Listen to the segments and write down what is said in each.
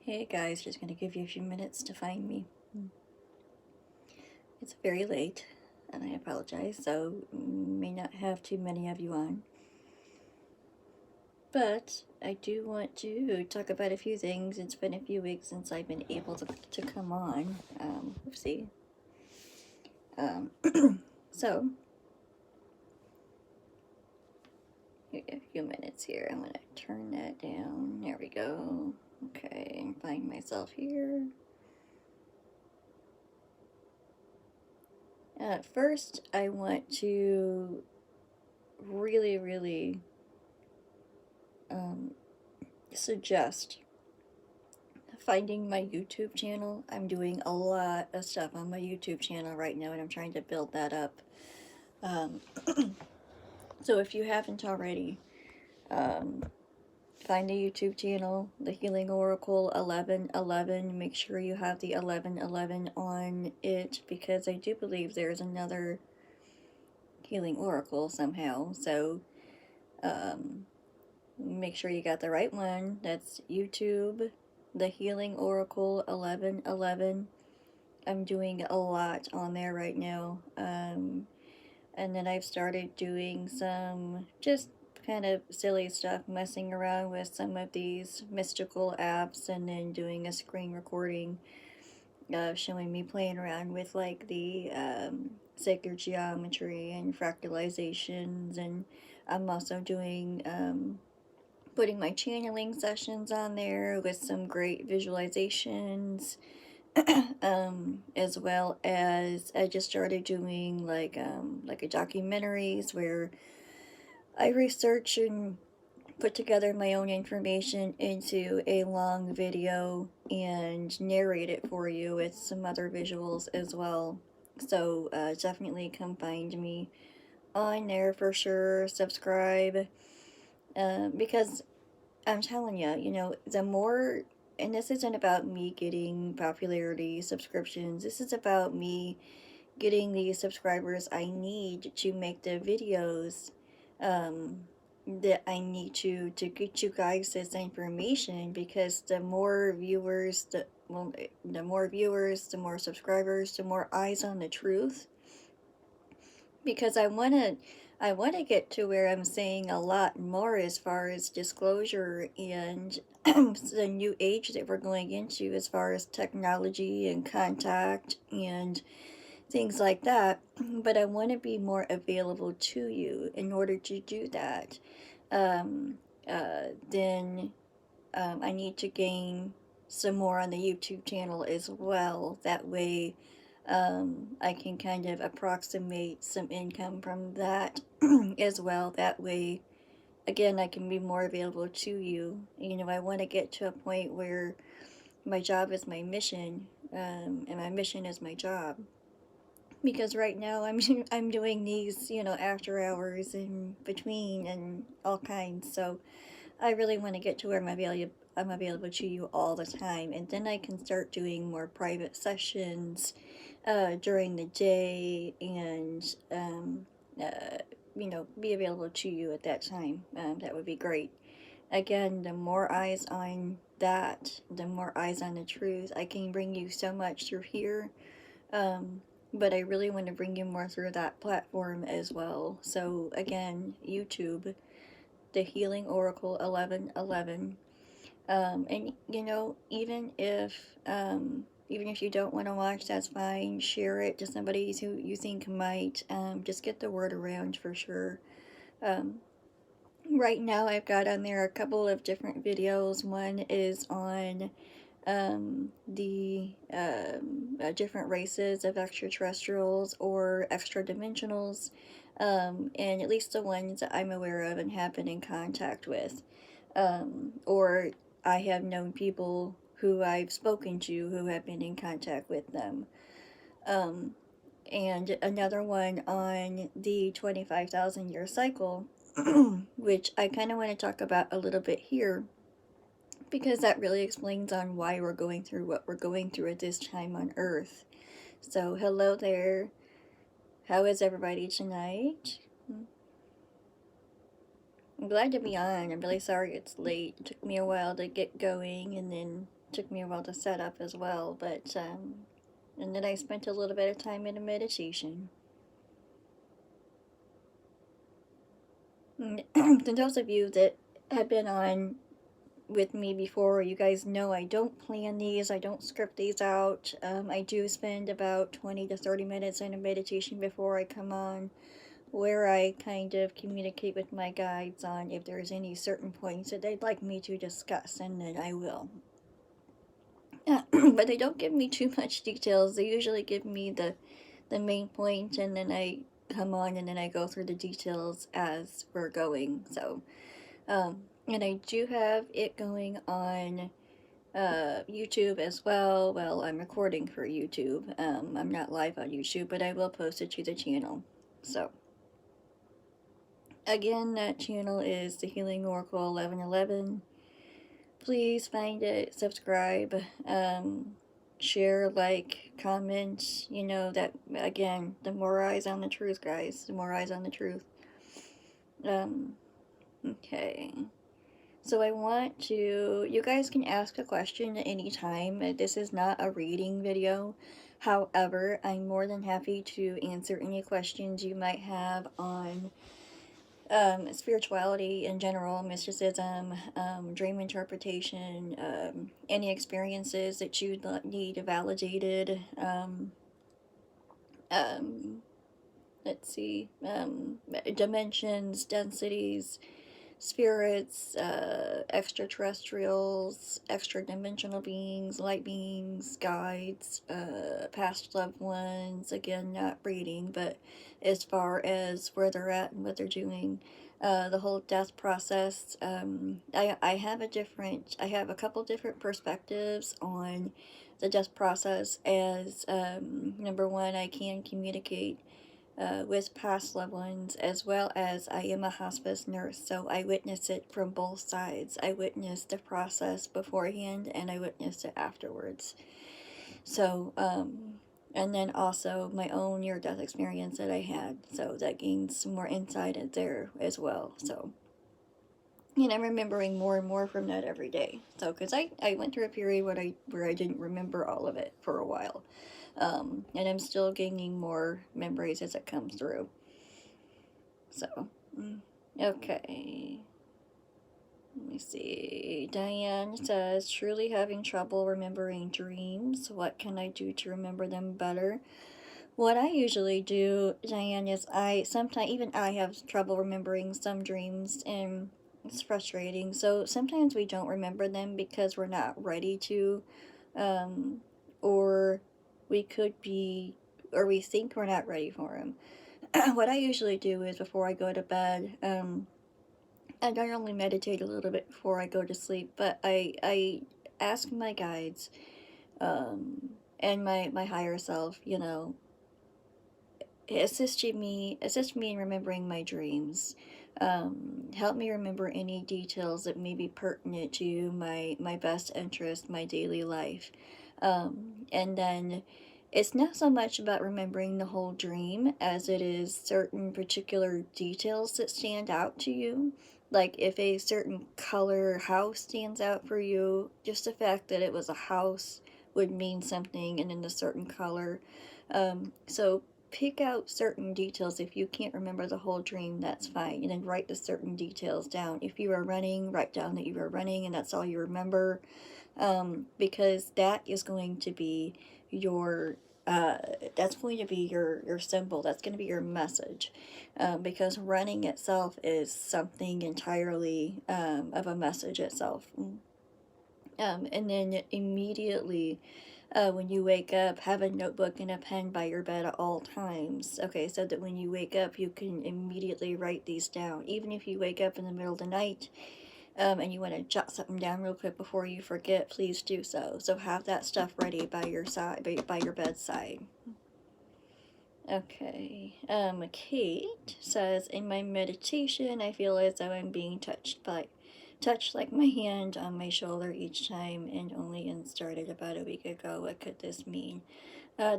Hey guys, just gonna give you a few minutes to find me. It's very late, and I apologize, so may not have too many of you on. But I do want to talk about a few things. It's been a few weeks since I've been able to come on. Oopsie. So, a few minutes here. I'm gonna turn that down. There we go. Okay, find myself here. First, I want to really suggest finding my YouTube channel. I'm doing a lot of stuff on my YouTube channel right now, and I'm trying to build that up. So if you haven't already, find the YouTube channel, The Healing Oracle 1111. Make sure you have the 1111 on it, because I do believe there's another Healing Oracle somehow. So make sure you got the right one. That's YouTube, The Healing Oracle 1111. I'm doing a lot on there right now. And then I've started doing some just kind of silly stuff, messing around with some of these mystical apps, and then doing a screen recording showing me playing around with like the sacred geometry and fractalizations. And I'm also doing putting my channeling sessions on there with some great visualizations. As well as I just started doing like a documentaries where I research and put together my own information into a long video and narrate it for you with some other visuals as well. So definitely come find me on there for sure. Subscribe, because I'm telling you, the more, and this isn't about me getting popularity, subscriptions. This is about me getting the subscribers I need to make the videos that I need to get you guys this information. Because the more viewers, the more viewers, the more subscribers, the more eyes on the truth. Because I want to get to where I'm saying a lot more as far as disclosure and the new age that we're going into as far as technology and contact and things like that. But I want to be more available to you. In order to do that, then I need to gain some more on the YouTube channel as well. That way, I can kind of approximate some income from that as well. That way, again, I can be more available to you. I want to get to a point where my job is my mission, and my mission is my job. Because right now I'm doing these, after hours and between and all kinds. So I really want to get to where I'm available to you all the time, and then I can start doing more private sessions during the day, and be available to you at that time. That would be great. Again, the more eyes on that, the more eyes on the truth. I can bring you so much through here, but I really want to bring you more through that platform as well. So again, YouTube, The Healing Oracle 1111. And even if you don't want to watch, that's fine. Share it to somebody who you think might. Just get the word around for sure. Right now I've got on there a couple of different videos. One is on the different races of extraterrestrials or extra dimensionals, and at least the ones that I'm aware of and have been in contact with, or I have known people who I've spoken to who have been in contact with them. And another one on the 25,000 year cycle, which I kind of want to talk about a little bit here, because that really explains on why we're going through what we're going through at this time on Earth. So hello there. How is everybody tonight? I'm glad to be on. I'm really sorry it's late. It took me a while to get going, and then took me a while to set up as well, but and then I spent a little bit of time in a meditation. And those of you that have been on with me before, you guys know I don't plan these, I don't script these out. I do spend about 20 to 30 minutes in a meditation before I come on, where I kind of communicate with my guides on if there's any certain points that they'd like me to discuss, and then I will. But they don't give me too much details. They usually give me the main point, and then I come on and then I go through the details as we're going. So, and I do have it going on YouTube as well. Well, I'm recording for YouTube. I'm not live on YouTube, but I will post it to the channel. So, again, that channel is the Healing Oracle 1111. Please find it, subscribe, share, like, comment. You know that, again, the more eyes on the truth, guys. The more eyes on the truth. Okay. So I want to, you guys can ask a question at any time. This is not a reading video. However, I'm more than happy to answer any questions you might have on spirituality in general, mysticism, dream interpretation, any experiences that you need validated. Let's see, dimensions, densities, spirits, extraterrestrials, extra-dimensional beings, light beings, guides, past loved ones. Again, not reading, but as far as where they're at and what they're doing, the whole death process. I have a couple different perspectives on the death process. As number one, I can communicate with past loved ones, as well as I am a hospice nurse, so I witness it from both sides. I witnessed the process beforehand, and I witnessed it afterwards. So, and then also my own near-death experience that I had, so that gains some more insight in there as well. So, and I'm remembering more and more from that every day. So, because I went through a period where I didn't remember all of it for a while. And I'm still gaining more memories as it comes through. So, okay. Let me see. Diane says, truly having trouble remembering dreams. What can I do to remember them better? What I usually do, Diane, is sometimes even I have trouble remembering some dreams, and it's frustrating. So sometimes we don't remember them because we're not ready to, or we could be, or we think we're not ready for them. What I usually do is before I go to bed, I not only meditate a little bit before I go to sleep, but I ask my guides, and my higher self, assist me in remembering my dreams. Help me remember any details that may be pertinent to my best interest, my daily life. And then it's not so much about remembering the whole dream as it is certain particular details that stand out to you. Like if a certain color house stands out for you, just the fact that it was a house would mean something, and in a certain color. So pick out certain details. If you can't remember the whole dream, that's fine. And then write the certain details down. If you are running, write down that you are running and that's all you remember. Because that is going to be your your symbol. That's going to be your message. Because running itself is something entirely of a message itself. And then immediately when you wake up, have a notebook and a pen by your bed at all times. Okay, so that when you wake up, you can immediately write these down. Even if you wake up in the middle of the night and you want to jot something down real quick before you forget, please do so. So have that stuff ready by your side, by your bedside. Okay, Kate says, in my meditation, I feel as though I'm being touched like my hand on my shoulder each time, and only started about a week ago. What could this mean?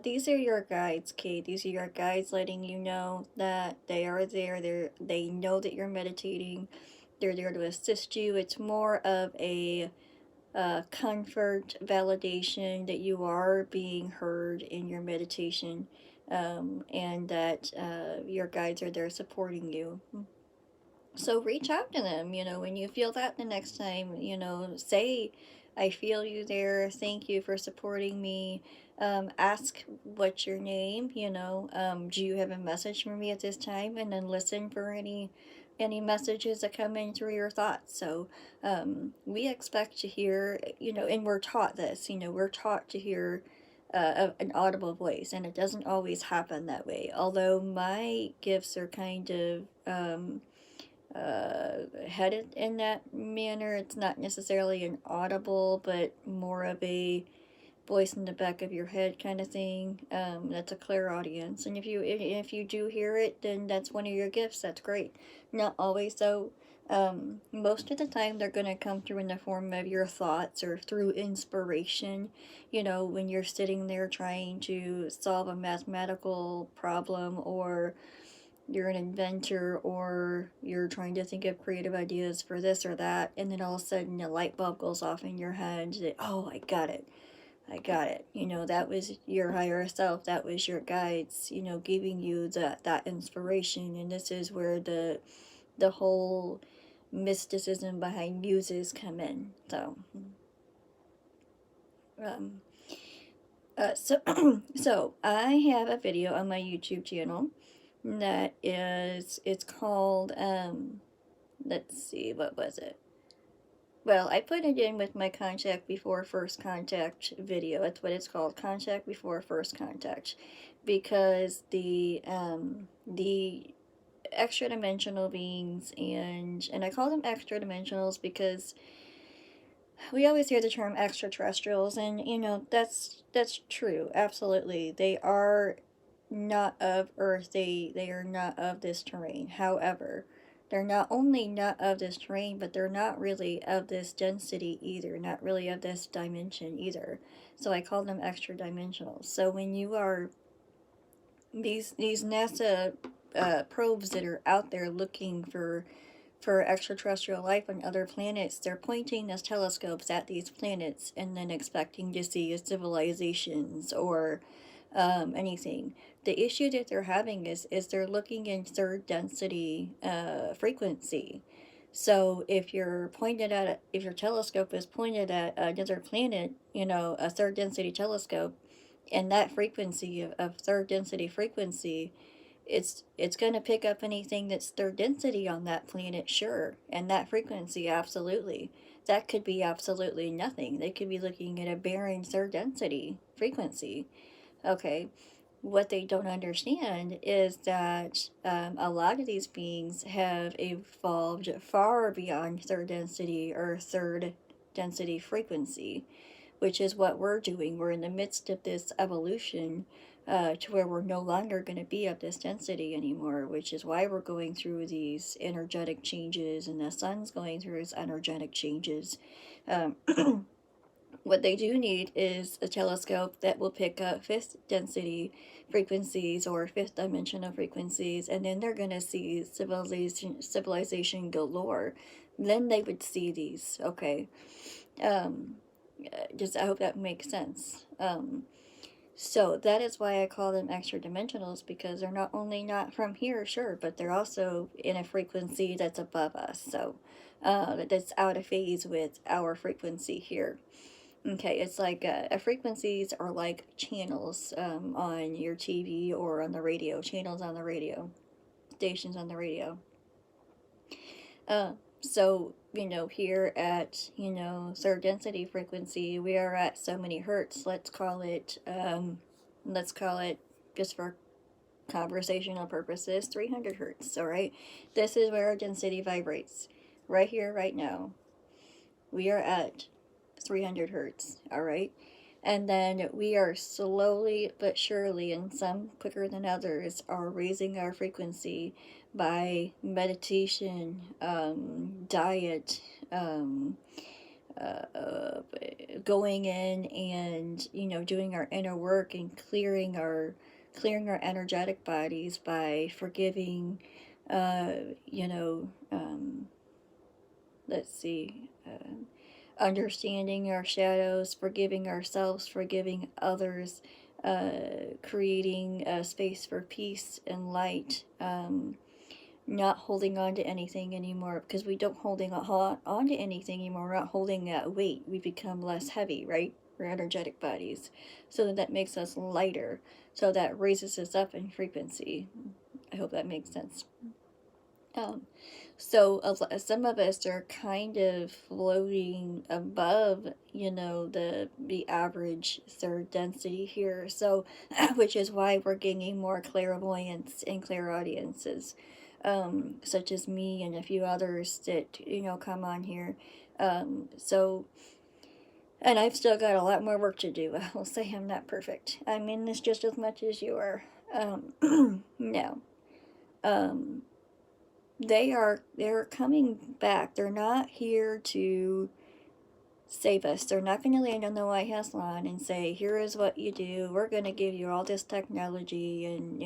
These are your guides, Kate. These are your guides letting you know that they are there. They know that you're meditating. They're there to assist you. It's more of a comfort, validation that you are being heard in your meditation, and that your guides are there supporting you. So reach out to them, when you feel that the next time, say, I feel you there. Thank you for supporting me. Ask what's your name, do you have a message for me at this time? And then listen for any messages that come in through your thoughts. So we expect to hear, and we're taught this, we're taught to hear an audible voice, and it doesn't always happen that way. Although my gifts are kind of headed in that manner. It's not necessarily an audible, but more of a voice in the back of your head kind of thing. That's a clairaudience, and if you do hear it, then that's one of your gifts. That's great. Not always though. Most of the time they're going to come through in the form of your thoughts or through inspiration, when you're sitting there trying to solve a mathematical problem, or you're an inventor, or you're trying to think of creative ideas for this or that, and then all of a sudden a light bulb goes off in your head that, oh, I got it. That was your higher self, that was your guides, giving you that inspiration. And this is where the whole mysticism behind muses come in. So um so so I have a video on my YouTube channel that it's called, let's see, what was it? Well, I put it in with my contact before first contact video. That's what it's called, contact before first contact, because the extra dimensional beings, and I call them extra dimensionals because we always hear the term extraterrestrials, and that's true. Absolutely, they are not of Earth. They are not of this terrain. However, they're not only not of this terrain, but they're not really of this density either. Not really of this dimension either. So I call them extra dimensionals. So when you are these NASA probes that are out there looking for extraterrestrial life on other planets, they're pointing those telescopes at these planets and then expecting to see civilizations or anything. The issue that they're having is they're looking in third density frequency. So if if your telescope is pointed at another planet, a third density telescope, and that frequency of third density frequency, it's going to pick up anything that's third density on that planet, sure, and that frequency, absolutely. That could be absolutely nothing. They could be looking at a barren third density frequency. Okay, what they don't understand is that a lot of these beings have evolved far beyond third density or third density frequency, which is what we're doing. We're in the midst of this evolution to where we're no longer going to be of this density anymore, which is why we're going through these energetic changes, and the sun's going through its energetic changes. Um, what they do need is a telescope that will pick up fifth density frequencies or fifth dimensional frequencies, and then they're going to see civilization galore. Then they would see these, okay? Um, just I hope that makes sense. So that is why I call them extra dimensionals, because they're not only not from here, sure, but they're also in a frequency that's above us. So that's out of phase with our frequency here. Okay, it's like frequencies are like channels on your TV or on the radio, channels on the radio, stations on the radio. So, here at, third density frequency, we are at so many hertz. Let's call it, just for conversational purposes, 300 hertz, all right? This is where our density vibrates. Right here, right now. We are at 300 hertz, all right? And then we are slowly but surely, and some quicker than others, are raising our frequency by meditation, diet, going in and doing our inner work and clearing our energetic bodies by forgiving, uh, you know, let's see. understanding our shadows, forgiving ourselves, forgiving others, creating a space for peace and light, not holding on to anything anymore, because we don't holding on to anything anymore. We're not holding that weight. We become less heavy, right? We're energetic bodies, so that makes us lighter. So that raises us up in frequency. I hope that makes sense. Um, so some of us are kind of floating above, the average third density here. So, which is why we're gaining more clairvoyance and clairaudiences, such as me and a few others that come on here. So, and I've still got a lot more work to do. I will say I'm not perfect. I'm in this just as much as you are. No. Um, they're coming back. They're not here to save us. They're not going to land on the White House lawn and say, here is what you do. We're going to give you all this technology, and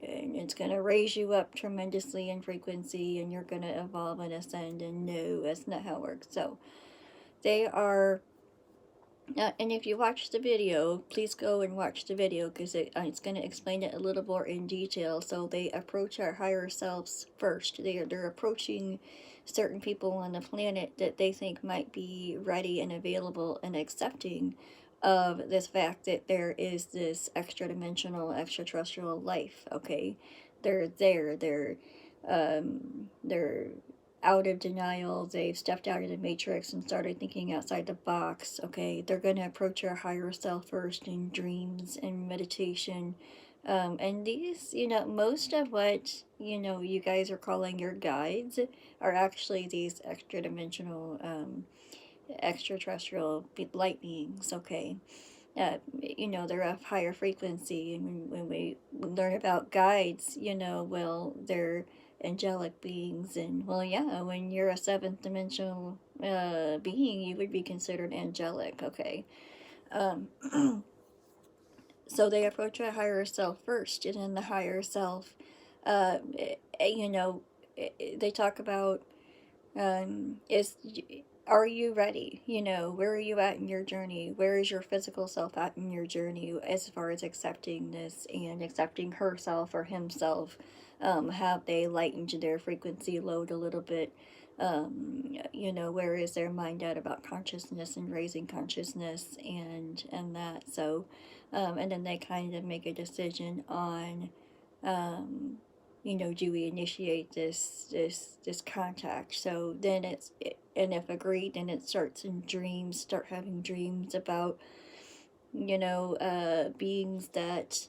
it's going to raise you up tremendously in frequency, and you're going to evolve and ascend. And no, that's not how it works. So they are. And if you watch the video, please go and watch the video, because it's going to explain it a little more in detail. So they approach our higher selves first. They're approaching certain people on the planet that they think might be ready and available and accepting of this fact that there is this extra dimensional, extraterrestrial life. Okay, they're there. They're out of denial. They've stepped out of the matrix and started thinking outside the box. Okay, they're going to approach our higher self first in dreams and meditation. And these, most of what, you guys are calling your guides are actually these extra dimensional, extraterrestrial light beings. Okay. They're of higher frequency. And when we learn about guides, well, they're angelic beings. And, well, yeah, when you're a seventh dimensional being, you would be considered angelic. Okay. Um, so they approach a higher self first, and then the higher self, uh, they talk about, is are you ready? Where are you at in your journey? Where is your physical self at in your journey as far as accepting this and accepting herself or himself? Have they lightened their frequency load a little bit? Where is their mind at about consciousness and raising consciousness and that? So, and then they kind of make a decision on, do we initiate this contact? So then and if agreed, then it starts in dreams. Start having dreams about beings that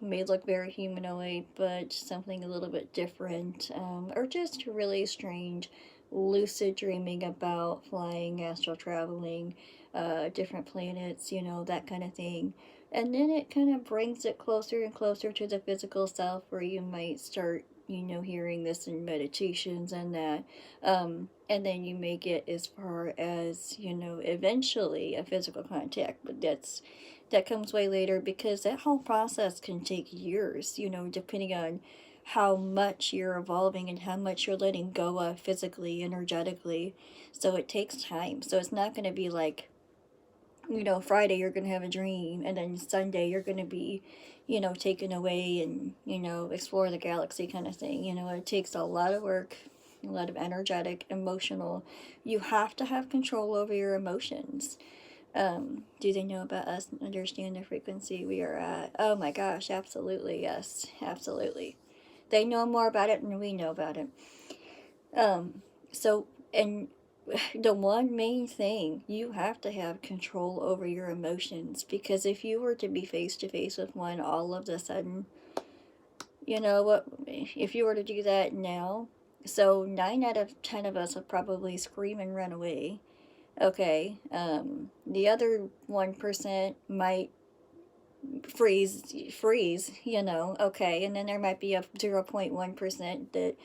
may look very humanoid, but something a little bit different, or just really strange, lucid dreaming about flying, astral traveling, different planets, that kind of thing. And then it kind of brings it closer and closer to the physical self, where you might start, hearing this in meditations and that. And then you make it as far as, eventually a physical contact. But that comes way later, because that whole process can take years, depending on how much you're evolving and how much you're letting go of physically, energetically. So it takes time. So it's not going to be like, Friday you're going to have a dream, and then Sunday you're going to be, taken away and, explore the galaxy kind of thing. It takes a lot of work, a lot of energetic, emotional. You have to have control over your emotions. Do they know about us and understand the frequency we are at? Oh my gosh, absolutely, yes, absolutely. They know more about it than we know about it. So, and the one main thing, you have to have control over your emotions, because if you were to be face to face with one all of a sudden, what, if you were to do that now, so 9 out of 10 of us would probably scream and run away. Okay, the other 1% might freeze, okay, and then there might be a 0.1% that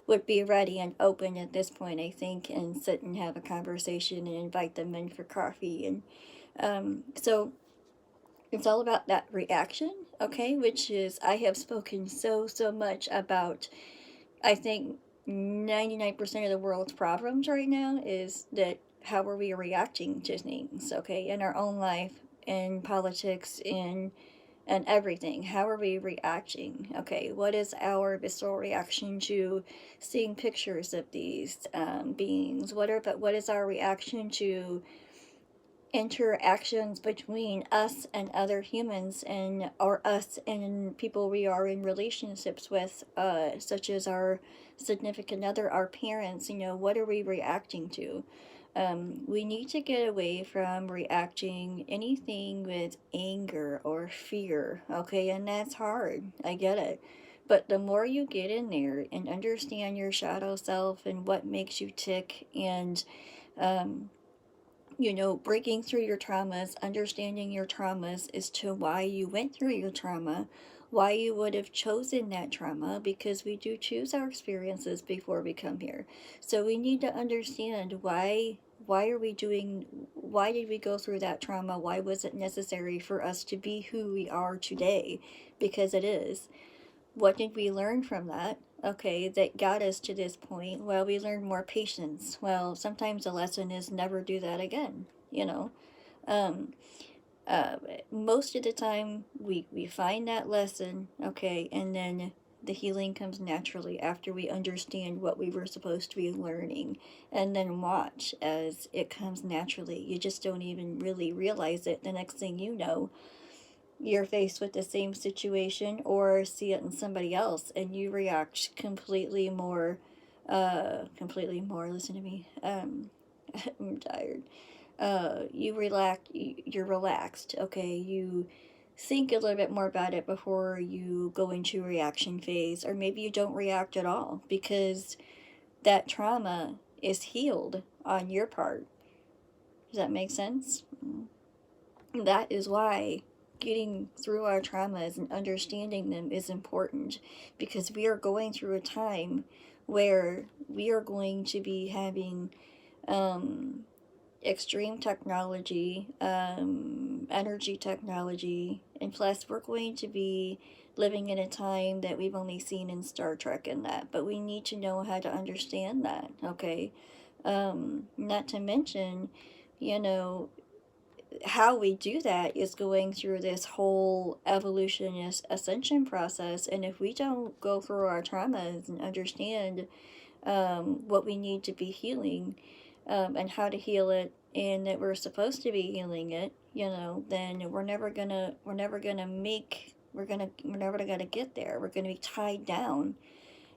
would be ready and open at this point, I think, and sit and have a conversation and invite them in for coffee. And so it's all about that reaction, okay, which is, I have spoken so much about, I think, 99% of the world's problems right now is that how are we reacting to things, okay, in our own life, in politics, in and everything. How are we reacting? Okay, what is our visceral reaction to seeing pictures of these beings? What is our reaction to interactions between us and other humans, and or us and people we are in relationships with, such as our significant other, our parents? What are we reacting to? We need to get away from reacting anything with anger or fear, okay? And that's hard, I get it. But the more you get in there and understand your shadow self and what makes you tick, and um, breaking through your traumas, understanding your traumas as to why you went through your trauma, why you would have chosen that trauma, because we do choose our experiences before we come here. So we need to understand why did we go through that trauma? Why was it necessary for us to be who we are today? Because it is. What did we learn from that? Okay, that got us to this point. Well, we learned more patience. Well, sometimes the lesson is never do that again, you know. Um, uh, Most of the time, we find that lesson, okay, and then the healing comes naturally after we understand what we were supposed to be learning, and then watch as it comes naturally. You just don't even really realize it. The next thing you know, you're faced with the same situation or see it in somebody else, and you react completely more, listen to me, I'm tired. You're relaxed, okay? You think a little bit more about it before you go into reaction phase, or maybe you don't react at all because that trauma is healed on your part. Does that make sense? That is why getting through our traumas and understanding them is important, because we are going through a time where we are going to be having um, extreme technology, energy technology, and plus we're going to be living in a time that we've only seen in Star Trek and that, but we need to know how to understand that, okay? Not to mention, you know, how we do that is going through this whole evolutionist ascension process. And if we don't go through our traumas and understand what we need to be healing, and how to heal it, and that we're supposed to be healing it, then we're never gonna get there. We're gonna be tied down,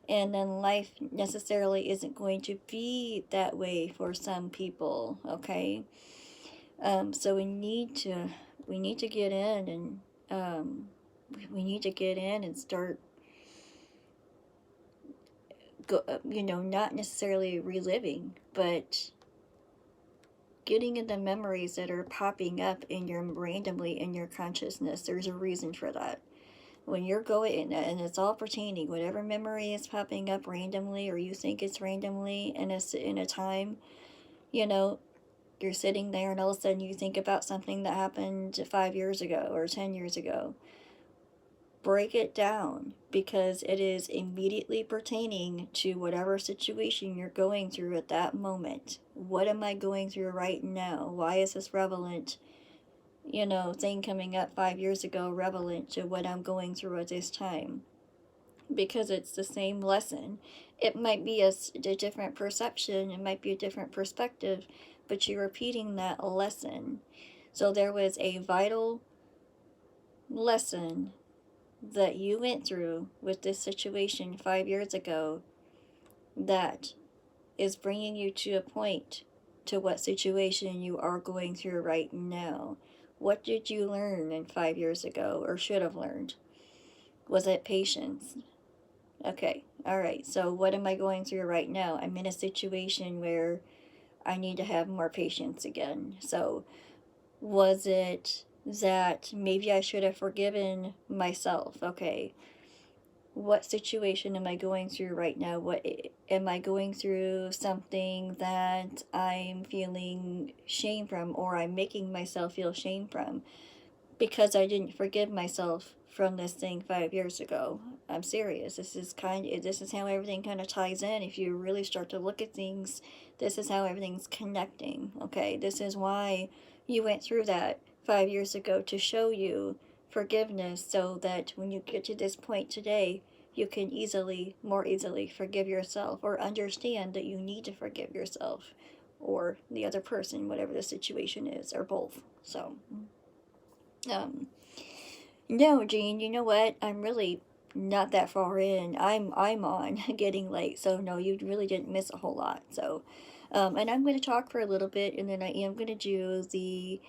and then life necessarily isn't going to be that way for some people, okay? So we need to get in, and we need to get in and start not necessarily reliving, but getting in the memories that are popping up randomly in your consciousness. There's a reason for that. When you're going, and it's all pertaining, whatever memory is popping up randomly, or you think it's randomly in a time, you know, you're sitting there and all of a sudden you think about something that happened 5 years ago or 10 years ago. Break it down, because it is immediately pertaining to whatever situation you're going through at that moment. What am I going through right now? Why is this relevant, thing coming up 5 years ago relevant to what I'm going through at this time? Because it's the same lesson. It might be a different perception, it might be a different perspective, but you're repeating that lesson. So there was a vital lesson that you went through with this situation 5 years ago that is bringing you to a point to what situation you are going through right now. What did you learn in 5 years ago, or should have learned? Was it patience? Okay, all right. So what am I going through right now? I'm in a situation where I need to have more patience again. So was it that maybe I should have forgiven myself? Okay, what situation am I going through right now? What am I going through? Something that I'm feeling shame from, or I'm making myself feel shame from, because I didn't forgive myself from this thing 5 years ago. I'm serious. This is how everything kind of ties in. If you really start to look at things, this is how everything's connecting. Okay, this is why you went through that 5 years ago, to show you forgiveness, so that when you get to this point today, you can more easily forgive yourself, or understand that you need to forgive yourself or the other person, whatever the situation is, or both. So, um, no, Jean, you know what? I'm really not that far in. I'm on getting late, so no, you really didn't miss a whole lot. So, and I'm going to talk for a little bit, and then I am going to do the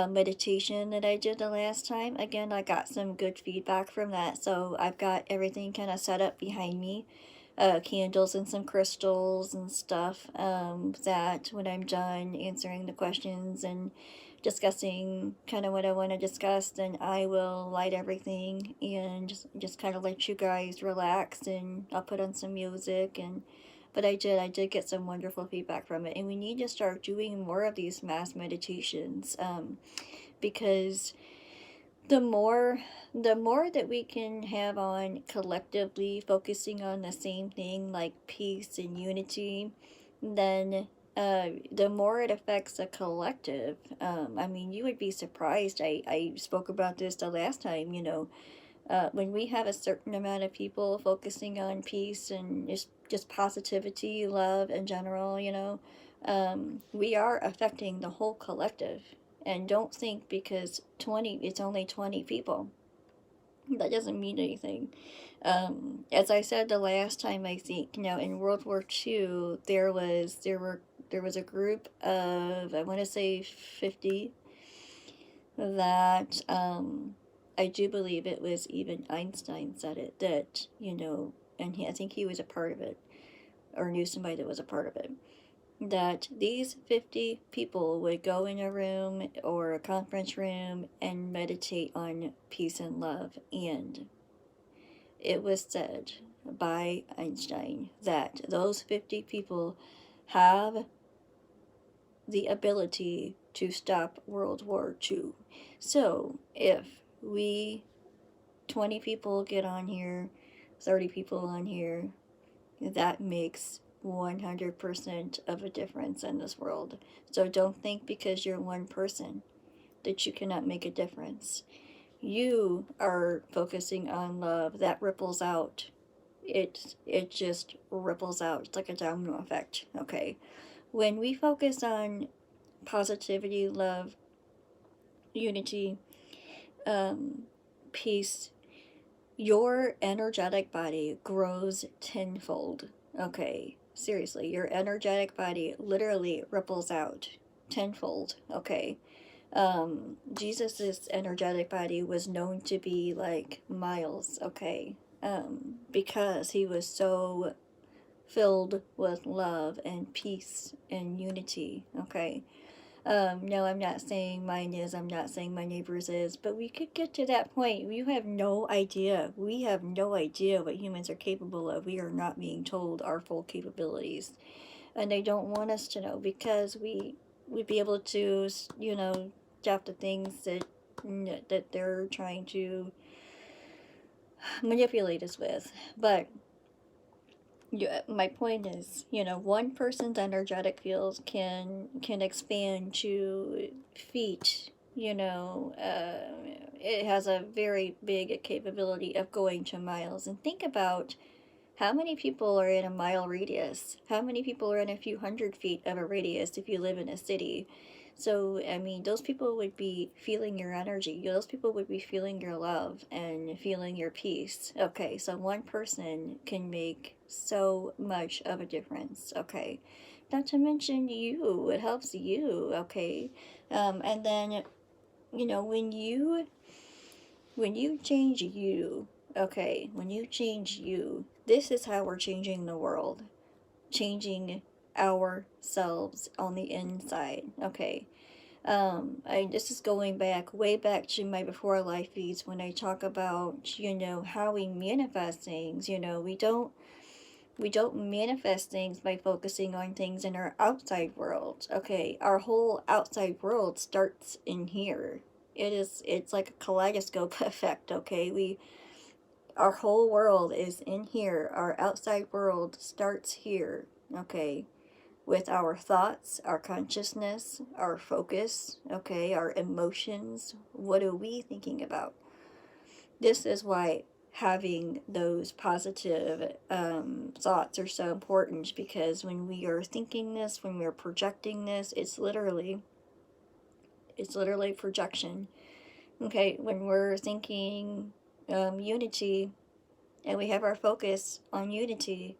meditation that I did the last time. Again, I got some good feedback from that, so I've got everything kind of set up behind me, candles and some crystals and stuff. That when I'm done answering the questions and discussing kind of what I want to discuss, then I will light everything and just kind of let you guys relax, and I'll put on some music. And but I did get some wonderful feedback from it, and we need to start doing more of these mass meditations, because the more that we can have on collectively focusing on the same thing, like peace and unity, then the more it affects a collective. I mean, you would be surprised. I spoke about this the last time, when we have a certain amount of people focusing on peace and just positivity, love in general, we are affecting the whole collective. And don't think because it's only 20 people, that doesn't mean anything. As I said the last time, I think, in World War II, there was a group of, I want to say, 50, that I do believe it was even Einstein said it, that, and I think he was a part of it, or knew somebody that was a part of it, that these 50 people would go in a room or a conference room and meditate on peace and love. And it was said by Einstein that those 50 people have the ability to stop World War II. So if we 20 people get on here, 30 people on here, that makes 100% of a difference in this world. So don't think because you're one person that you cannot make a difference. You are focusing on love, that ripples out. It just ripples out. It's like a domino effect, okay? When we focus on positivity, love, unity, peace, your energetic body grows tenfold. Okay, seriously, your energetic body literally ripples out tenfold. Okay, Jesus's energetic body was known to be like miles. Okay, because he was so filled with love and peace and unity. Okay, no, I'm not saying mine is, I'm not saying my neighbor's is, but we could get to that point. You have no idea. We have no idea what humans are capable of. We are not being told our full capabilities. And they don't want us to know, because we'd be able to, stop the things that they're trying to manipulate us with. But yeah, my point is, one person's energetic field can expand to feet. It has a very big capability of going to miles. And think about how many people are in a mile radius. How many people are in a few hundred feet of a radius if you live in a city? So, I mean, those people would be feeling your energy. Those people would be feeling your love and feeling your peace. Okay, so one person can make so much of a difference. Okay, not to mention you. It helps you. Okay, and then, when you change you. Okay, when you change you, this is how we're changing the world. Changing ourselves on the inside. Okay, this is going back, way back to my before life feeds, when I talk about, how we manifest things. We don't manifest things by focusing on things in our outside world. Okay, our whole outside world starts in here. It's like a kaleidoscope effect, okay? Our whole world is in here. Our outside world starts here, okay? With our thoughts, our consciousness, our focus, okay, our emotions. What are we thinking about? This is why having those positive thoughts are so important, because when we are thinking this, when we're projecting this, it's literally projection. Okay, when we're thinking unity, and we have our focus on unity,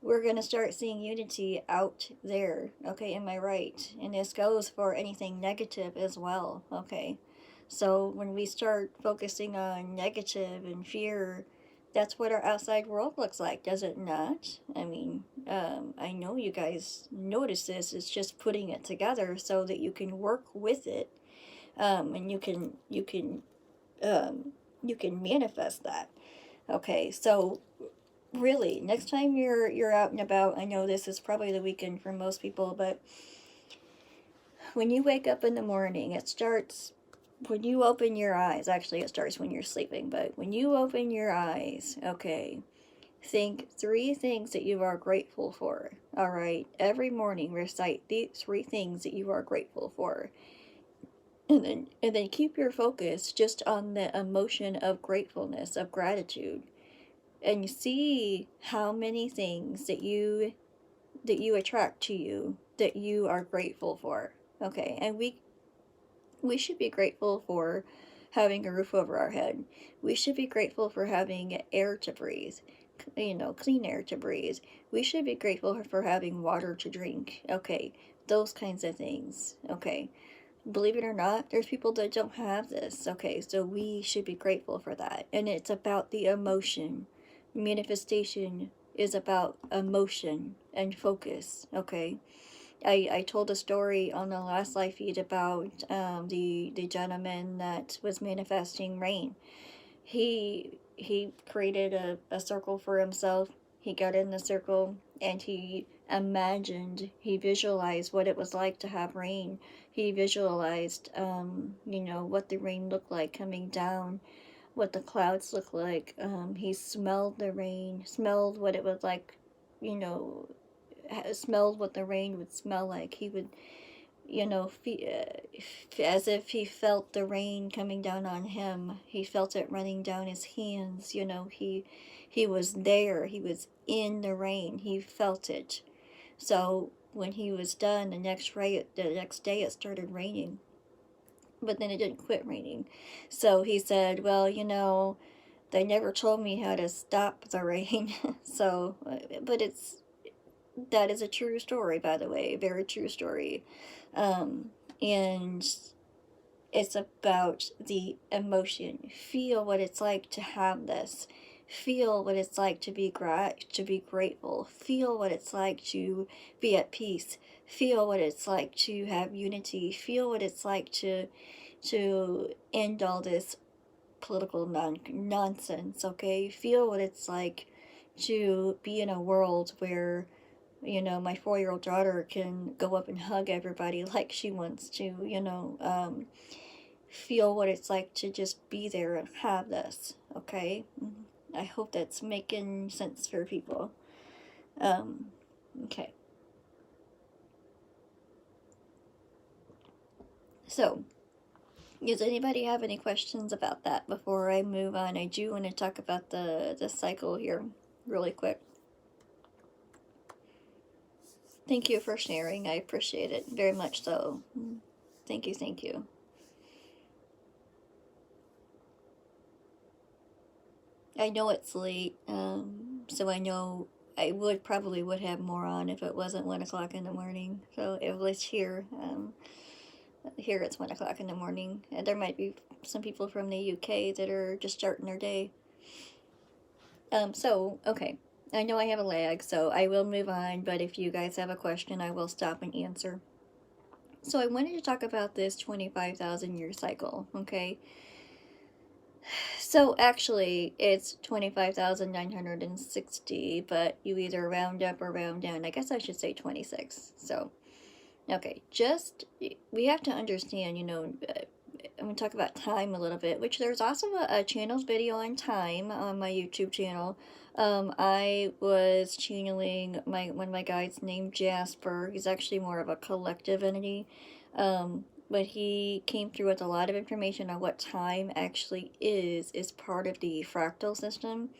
we're going to start seeing unity out there. Okay, am I right? And this goes for anything negative as well. Okay, so when we start focusing on negative and fear, that's what our outside world looks like, does it not? I mean, I know you guys notice this. It's just putting it together so that you can work with it, and you can manifest that. Okay, so really, next time you're out and about, I know this is probably the weekend for most people, but when you wake up in the morning, it starts when you open your eyes. Actually, it starts when you're sleeping, but when you open your eyes, okay, think 3 things that you are grateful for. All right, every morning recite these 3 things that you are grateful for. And then keep your focus just on the emotion of gratefulness, of gratitude, and see how many things that you attract to you that you are grateful for. Okay, and we should be grateful for having a roof over our head. We should be grateful for having air to breathe, clean air to breathe. We should be grateful for having water to drink. Okay, those kinds of things. Okay, believe it or not, there's people that don't have this. Okay, so we should be grateful for that. And it's about the emotion. Manifestation is about emotion and focus. Okay, I told a story on the last live feed about the gentleman that was manifesting rain. He created a circle for himself. He got in the circle and he visualized what it was like to have rain. He visualized what the rain looked like coming down, what the clouds looked like. He smelled the rain, smelled what it was like, you know smelled what the rain would smell like. He would, as if he felt the rain coming down on him. He felt it running down his hands. He was there. He was in the rain. He felt it. So when he was done, the next day it started raining, but then it didn't quit raining. So he said, well, they never told me how to stop the rain. So, but that is a true story, by the way, a very true story. And it's about the emotion. Feel what it's like to have this. Feel what it's like to be grateful. Feel what it's like to be at peace. Feel what it's like to have unity. Feel what it's like to end all this political nonsense. Okay, feel what it's like to be in a world where my 4-year-old daughter can go up and hug everybody like she wants to, feel what it's like to just be there and have this, okay? I hope that's making sense for people. Okay. So, does anybody have any questions about that before I move on? I do want to talk about the cycle here really quick. Thank you for sharing. I appreciate it very much so. Thank you, thank you. I know it's late, so I know I probably would have more on if it wasn't 1 o'clock in the morning. So it was here. Here it's 1 o'clock in the morning, and there might be some people from the UK that are just starting their day. So okay, I know I have a lag, so I will move on. But if you guys have a question, I will stop and answer. So I wanted to talk about this 25,000 year cycle. Okay. So actually, it's 25,960, but you either round up or round down. I guess I should say 26. So, okay, we have to understand, I'm going to talk about time a little bit, which there's also a channel's video on time on my YouTube channel. I was channeling one of my guides named Jasper. He's actually more of a collective entity. But he came through with a lot of information on what time actually is part of the fractal system.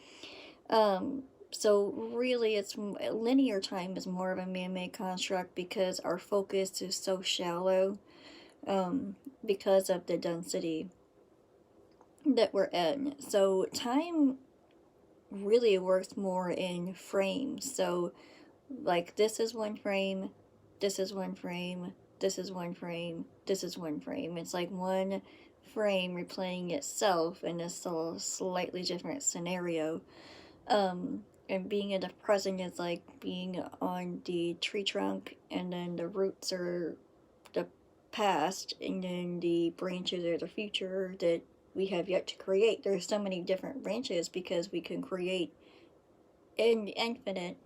So really, it's linear time is more of a man-made construct because our focus is so shallow, because of the density that we're in. So time really works more in frames. So like this is one frame, this is one frame, this is one frame, this is one frame. It's like one frame replaying itself in a slightly different scenario. And being in the present is like being on the tree trunk, and then the roots are the past, and then the branches are the future that we have yet to create. There's so many different branches because we can create in infinite,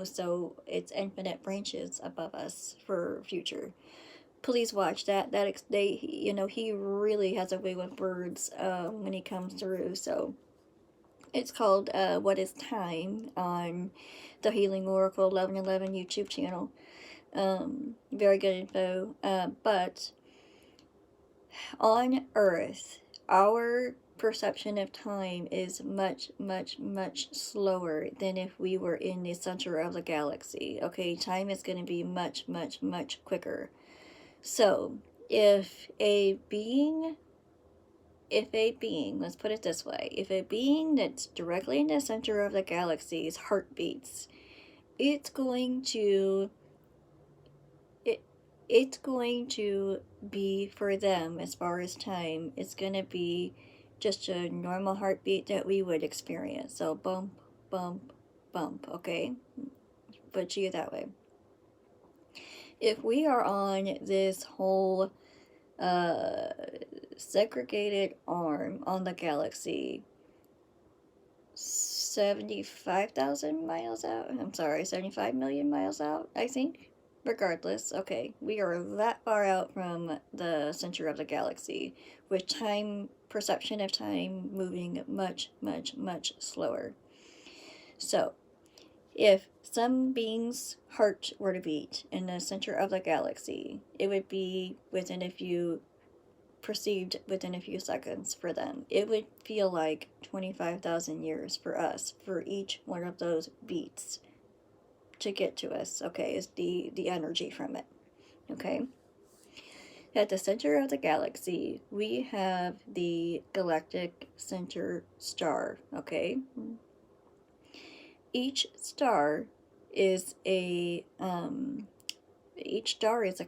so it's infinite branches above us for future. Please watch that. He really has a way with words when he comes through. So it's called What is Time on the Healing Oracle 1111 YouTube channel. Very good info. But on Earth, our perception of time is much, much, much slower than if we were in the center of the galaxy. Okay, time is going to be much, much, much quicker. So, if a being, let's put it this way, if a being that's directly in the center of the galaxy's heartbeats, it's going to it's going to be, for them, as far as time, it's going to be just a normal heartbeat that we would experience. So bump, bump, bump, okay? Put you that way. If we are on this whole segregated arm on the galaxy, 75,000 miles out, 75 million miles out, I think. Regardless, okay, we are that far out from the center of the galaxy, with time, perception of time moving much, much, much slower. So, if some being's heart were to beat in the center of the galaxy, it would be perceived within a few seconds for them. It would feel like 25,000 years for us, for each one of those beats to get to us, okay, is the energy from it, okay? At the center of the galaxy, we have the galactic center star, okay? Each star is a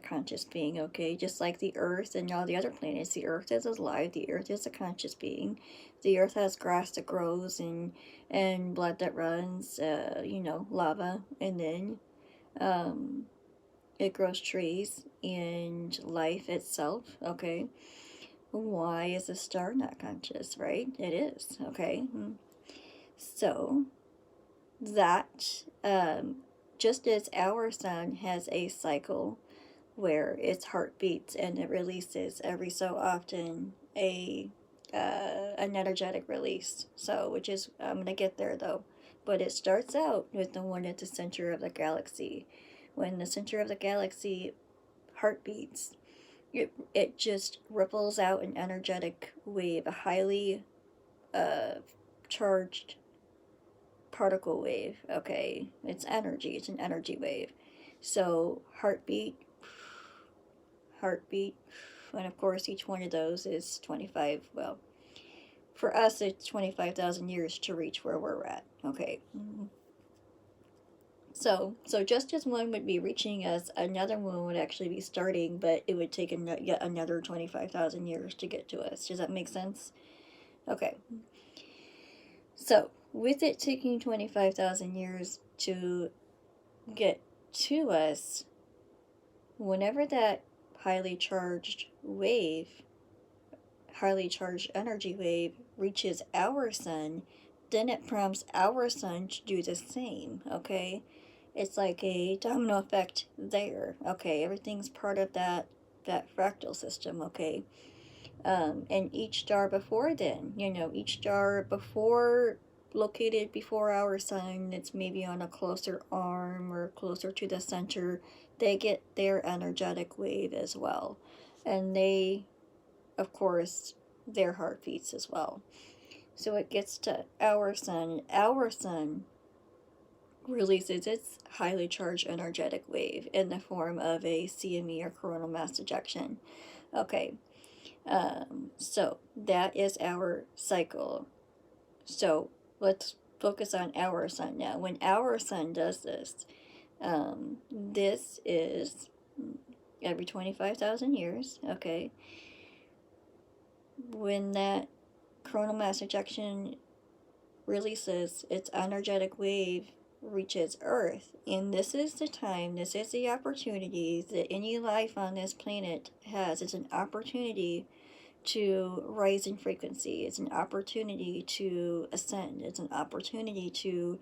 conscious being, okay? Just like the Earth and all the other planets, the Earth is alive, the Earth is a conscious being. The Earth has grass that grows and blood that runs, lava, and then it grows trees and life itself, okay? Why is a star not conscious, right? It is, okay? So, that, just as our sun has a cycle where its heart beats and it releases every so often an energetic release. So, which is, I'm going to get there though. But it starts out with the one at the center of the galaxy. When the center of the galaxy heart beats, it just ripples out an energetic wave, a highly charged particle wave, okay? It's energy, it's an energy wave. So, heartbeat, and of course each one of those is 25, well, for us it's 25,000 years to reach where we're at, okay? So just as one would be reaching us, another one would actually be starting, but it would take yet another 25,000 years to get to us. Does that make sense? Okay. So, with it taking 25,000 years to get to us, whenever that highly charged energy wave reaches our sun, then it prompts our sun to do the same, okay? It's like a domino effect there, okay? Everything's part of that fractal system, okay? And each star before then, each star before located before our sun, it's maybe on a closer arm or closer to the center, they get their energetic wave as well. And they, of course, their heartbeats as well. So it gets to our sun. Our sun releases its highly charged energetic wave in the form of a CME or coronal mass ejection. Okay, so that is our cycle. So let's focus on our sun now. When our sun does this, this is every 25,000 years, okay? When that coronal mass ejection releases, its energetic wave reaches Earth. And this is the time, this is the opportunity that any life on this planet has. It's an opportunity to rise in frequency. It's an opportunity to ascend. It's an opportunity to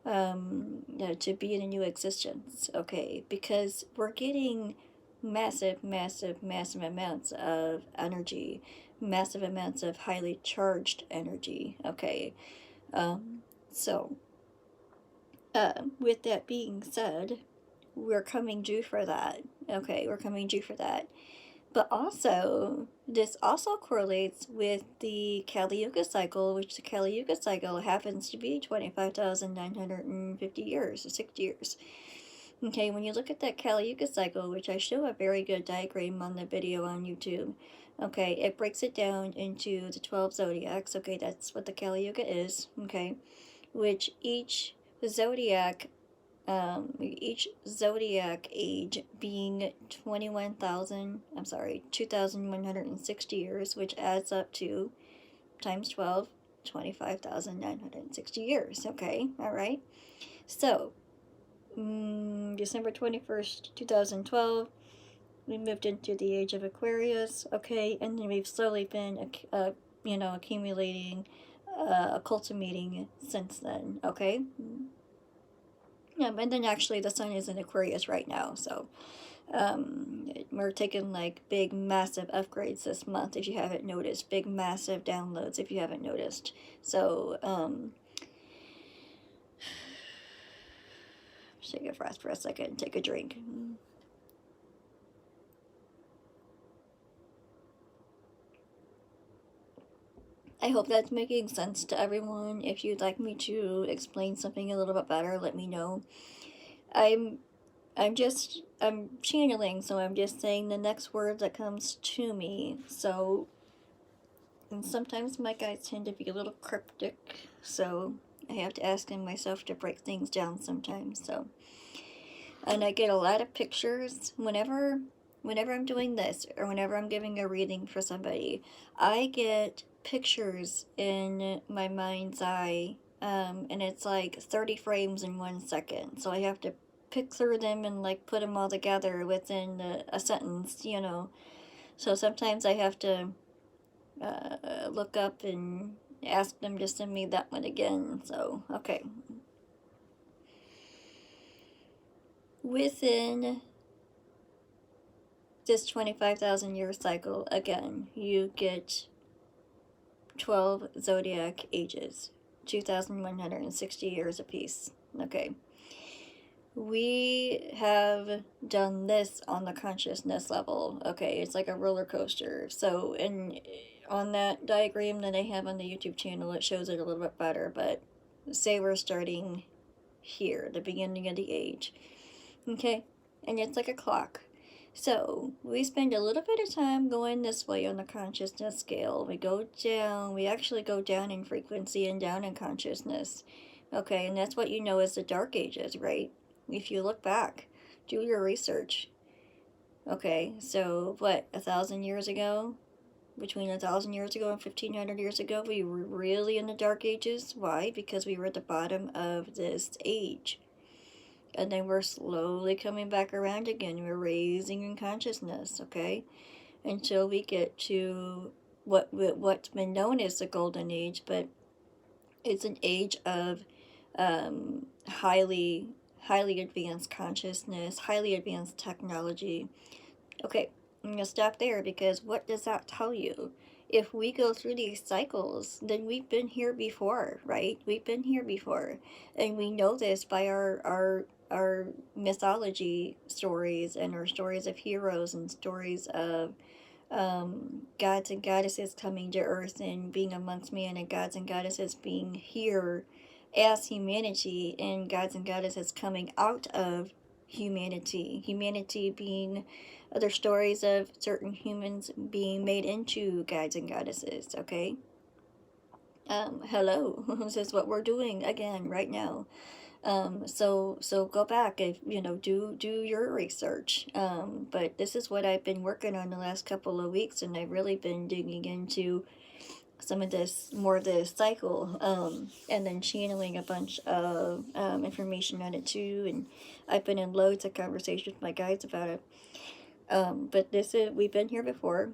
be in a new existence. Okay, because we're getting massive, massive, massive amounts of energy, massive amounts of highly charged energy. Okay, so with that being said, we're coming due for that. Okay, we're coming due for that. But also, this also correlates with the Kali Yuga cycle, which the Kali Yuga cycle happens to be 25,950 years, or 60 years. Okay, when you look at that Kali Yuga cycle, which I show a very good diagram on the video on YouTube, okay, it breaks it down into the 12 zodiacs. Okay, that's what the Kali Yuga is, okay, which each zodiac age being 2,160 years, which adds up to times 12, 25,960 years. Okay, all right. So, December 21st, 2012, we moved into the age of Aquarius. Okay, and then we've slowly been, accumulating, cultivating since then. Okay. Yeah, and then actually the sun is in Aquarius right now, so we're taking like big massive upgrades this month if you haven't noticed, big massive downloads if you haven't noticed. So take a breath for a second, take a drink. I hope that's making sense to everyone. If you'd like me to explain something a little bit better, let me know. I'm channeling, so I'm just saying the next word that comes to me. So, and sometimes my guides tend to be a little cryptic, so I have to ask myself to break things down sometimes. So, and I get a lot of pictures whenever I'm doing this, or whenever I'm giving a reading for somebody. I get pictures in my mind's eye, and it's like 30 frames in 1 second. So I have to pick through them and like put them all together within a sentence, So sometimes I have to look up and ask them to send me that one again. So, okay. Within this 25,000 year cycle, again, you get 12 zodiac ages, 2,160 years apiece. Okay. We have done this on the consciousness level. Okay, it's like a roller coaster. So, on that diagram that I have on the YouTube channel, it shows it a little bit better, but say we're starting here, the beginning of the age. Okay, and it's like a clock. So, we spend a little bit of time going this way on the consciousness scale. We actually go down in frequency and down in consciousness. Okay, and that's what you know as the Dark Ages, right? If you look back, do your research. Okay, so what, 1,000 years ago? Between 1,000 years ago and 1,500 years ago, we were really in the Dark Ages. Why? Because we were at the bottom of this age. And then we're slowly coming back around again. We're raising in consciousness, okay? Until we get to what's been known as the Golden Age, but it's an age of highly advanced consciousness, highly advanced technology. Okay, I'm gonna stop there because what does that tell you? If we go through these cycles, then we've been here before, right? We've been here before, and we know this by our mythology stories and our stories of heroes and stories of gods and goddesses coming to earth and being amongst man, and gods and goddesses being here as humanity, and gods and goddesses coming out of humanity being other stories of certain humans being made into gods and goddesses. Okay, hello. This is what we're doing again right now. So go back, if you know, do your research. But this is what I've been working on the last couple of weeks, and I've really been digging into some of this, more of this cycle, and then channeling a bunch of information on it too. And I've been in loads of conversations with my guides about it. But this is, we've been here before.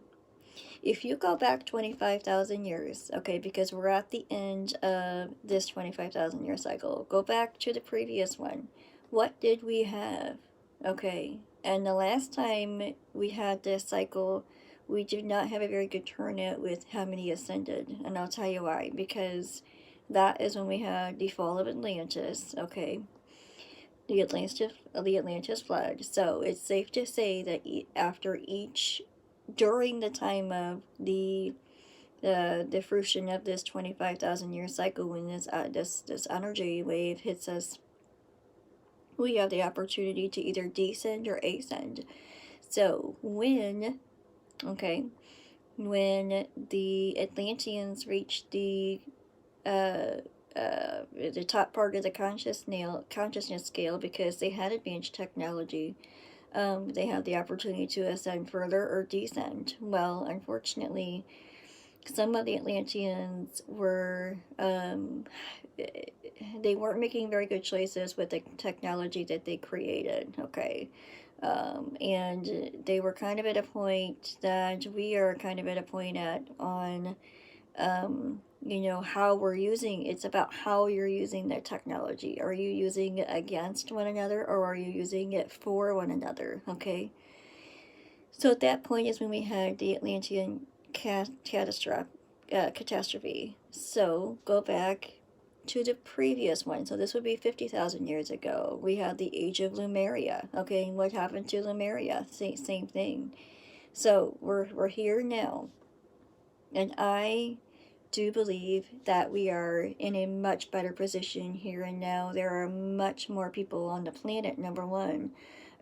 If you go back 25,000 years, okay, because we're at the end of this 25,000 year cycle, go back to the previous one. What did we have? Okay, and the last time we had this cycle, we did not have a very good turnout with how many ascended, and I'll tell you why. Because that is when we had the fall of Atlantis, okay, the Atlantis flood. So it's safe to say that after each, during the time of the fruition of this 25,000 year cycle, when this energy wave hits us, we have the opportunity to either descend or ascend. So okay, when the Atlanteans reached the top part of the consciousness scale, because they had advanced technology, they had the opportunity to ascend further or descend. Well, unfortunately, some of the Atlanteans were they weren't making very good choices with the technology that they created. Okay, and they were kind of at a point that we are kind of at a point at on you know, how we're using. It's about how you're using that technology. Are you using it against one another, or are you using it for one another? Okay, so at that point is when we had the Atlantean catastrophe. So go back to the previous one. So this would be 50,000 years ago. We had the age of Lemuria. Okay, and what happened to Lemuria? Same thing. So we're here now, and I do believe that we are in a much better position here and now. There are much more people on the planet, number one.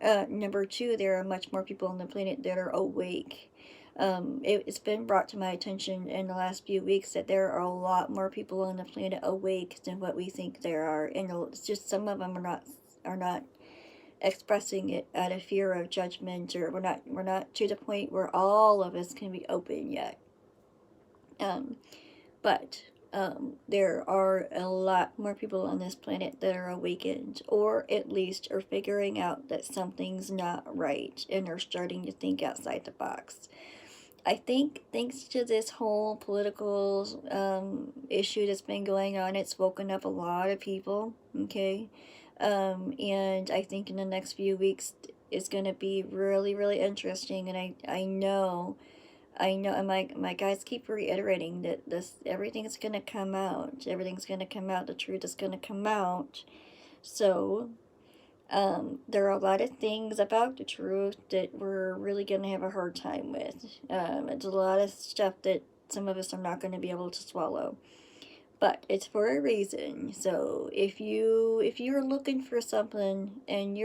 Number two, there are much more people on the planet that are awake. It's been brought to my attention in the last few weeks that there are a lot more people on the planet awake than what we think there are, and it's just some of them are not expressing it out of fear of judgment, or we're not to the point where all of us can be open yet. But there are a lot more people on this planet that are awakened, or at least are figuring out that something's not right, and are starting to think outside the box. I think thanks to this whole political issue that's been going on, it's woken up a lot of people, okay? And I think in the next few weeks it's going to be really, really interesting, and I know, and my guys keep reiterating that everything's gonna come out. Everything's gonna come out. The truth is gonna come out. So, there are a lot of things about the truth that we're really gonna have a hard time with. It's a lot of stuff that some of us are not gonna be able to swallow. But it's for a reason. So if you're looking for something and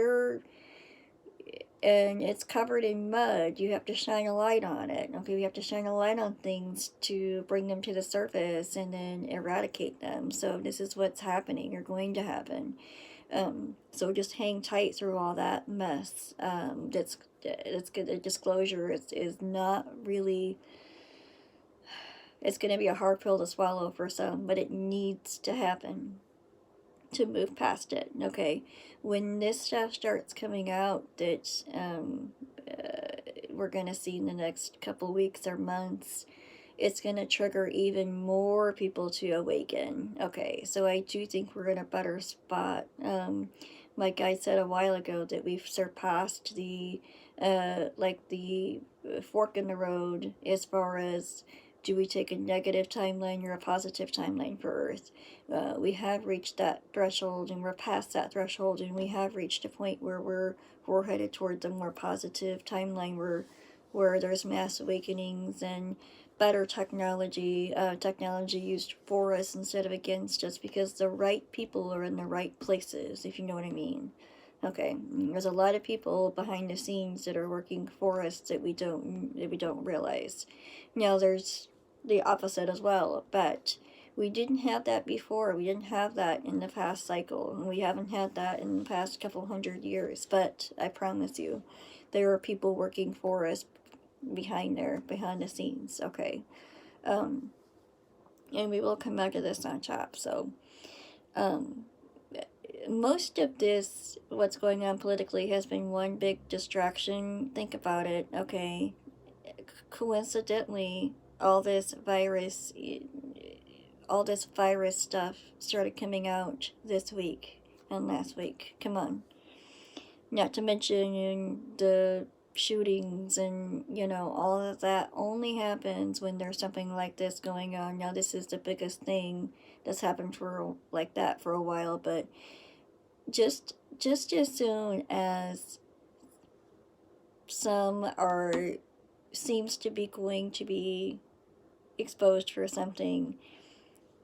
it's covered in mud, you have to shine a light on it. Okay, we have to shine a light on things to bring them to the surface and then eradicate them. So this is what's happening, or going to happen. So just hang tight through all that mess. That's good. The disclosure is not really. It's going to be a hard pill to swallow for some, but it needs to happen to move past it. Okay, when this stuff starts coming out that we're gonna see in the next couple weeks or months, it's gonna trigger even more people to awaken. Okay, so I do think we're in a better spot. like I said a while ago, that we've surpassed the like the fork in the road as far as, do we take a negative timeline or a positive timeline for Earth? We have reached that threshold, and we're past that threshold, and we have reached a point where we're headed towards a more positive timeline where there's mass awakenings and better technology, technology used for us instead of against us, because the right people are in the right places, if you know what I mean. Okay, there's a lot of people behind the scenes that are working for us that we don't realize. Now there's the opposite as well, but we didn't have that before. We didn't have that in the past cycle, and we haven't had that in the past couple hundred years. But I promise you, there are people working for us behind the scenes. Okay, um, and we will come back to this on top. So, um, most of this, what's going on politically, has been one big distraction. Think about it. Okay, coincidentally, all this virus stuff started coming out this week and last week. Come on. Not to mention the shootings, and all of that only happens when there's something like this going on. Now this is the biggest thing that's happened for like that for a while, but just as soon as some are seems to be going to be exposed for something,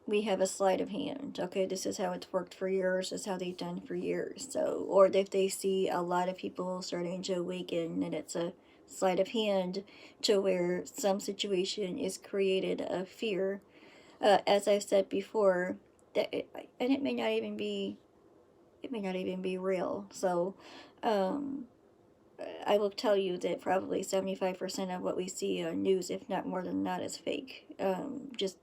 we have a sleight of hand. Okay, this is how it's worked for years. This is how they've done for years. So, or if they see a lot of people starting to awaken, and it's a sleight of hand to where some situation is created of fear. As I've said before, and it may not even be, real. So, um, I will tell you that probably 75% of what we see on news, if not more than that, is fake. Just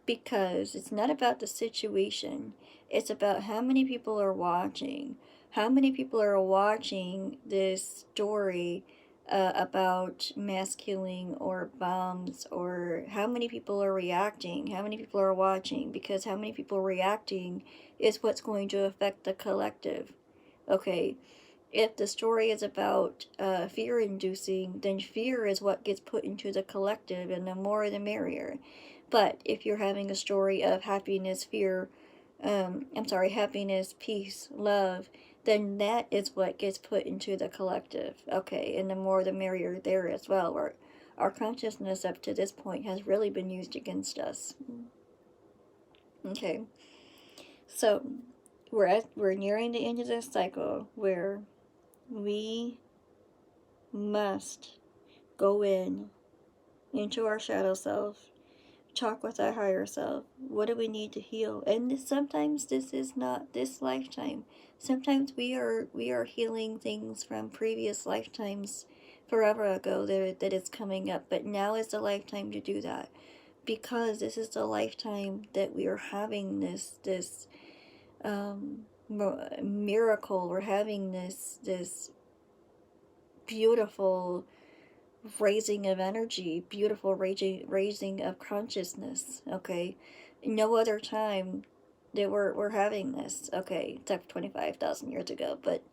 because it's not about the situation, it's about how many people are watching. How many people are watching this story about mass killing or bombs, or how many people are reacting, how many people are watching, because how many people are reacting is what's going to affect the collective. Okay, if the story is about fear inducing, then fear is what gets put into the collective, and the more the merrier. But if you're having a story of happiness, happiness, peace, love, then that is what gets put into the collective. Okay, and the more the merrier there as well. Our consciousness up to this point has really been used against us. Okay, so we're nearing the end of this cycle where we must go into our shadow self, talk with our higher self. What do we need to heal? And sometimes this is not this lifetime. Sometimes we are healing things from previous lifetimes forever ago that is coming up. But now is the lifetime to do that, because this is the lifetime that we are having this miracle. We're having this beautiful raising of energy, beautiful raising of consciousness. Okay, no other time that we're having this. Okay, except 25,000 years ago, but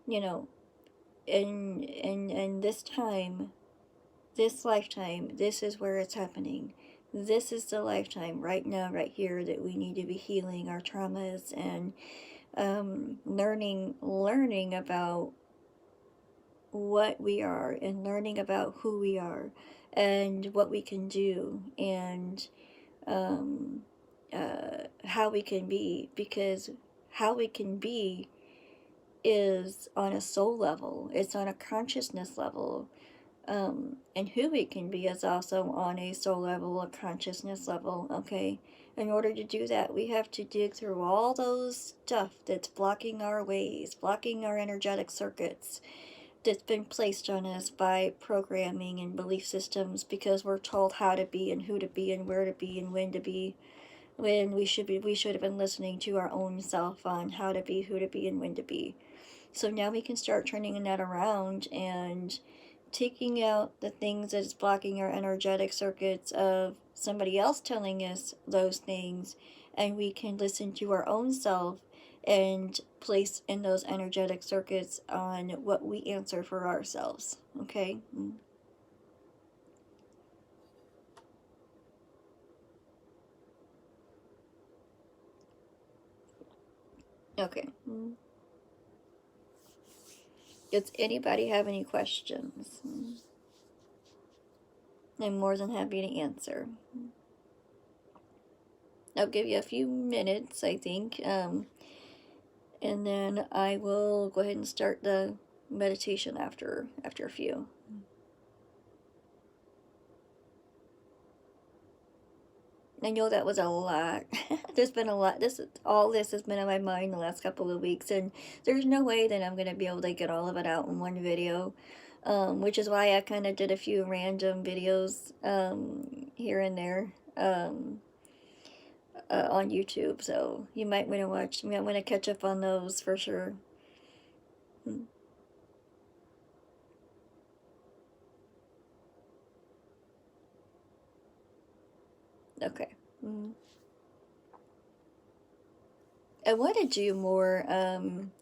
you know, in this time, this lifetime, this is where it's happening. This is the lifetime right now, right here, that we need to be healing our traumas and learning about what we are, and learning about who we are and what we can do, and um, how we can be, because how we can be is on a soul level, it's on a consciousness level, and who we can be is also on a soul level, a consciousness level. Okay, in order to do that, we have to dig through all those stuff that's blocking our ways, blocking our energetic circuits, that's been placed on us by programming and belief systems, because we're told how to be and who to be and where to be and when to be, when we should have been listening to our own self on how to be, who to be, and when to be. So now we can start turning that around and taking out the things that is blocking our energetic circuits of somebody else telling us those things, and we can listen to our own self and place in those energetic circuits on what we answer for ourselves. Okay? Okay. Does anybody have any questions? I'm more than happy to answer. I'll give you a few minutes, I think, and then I will go ahead and start the meditation after a few. I know that was a lot. There's been a lot. All this has been on my mind the last couple of weeks, and there's no way that I'm gonna be able to get all of it out in one video. Which is why I kind of did a few random videos here and there on YouTube. So you might want to watch. You might want to catch up on those for sure. Okay. I want to do more.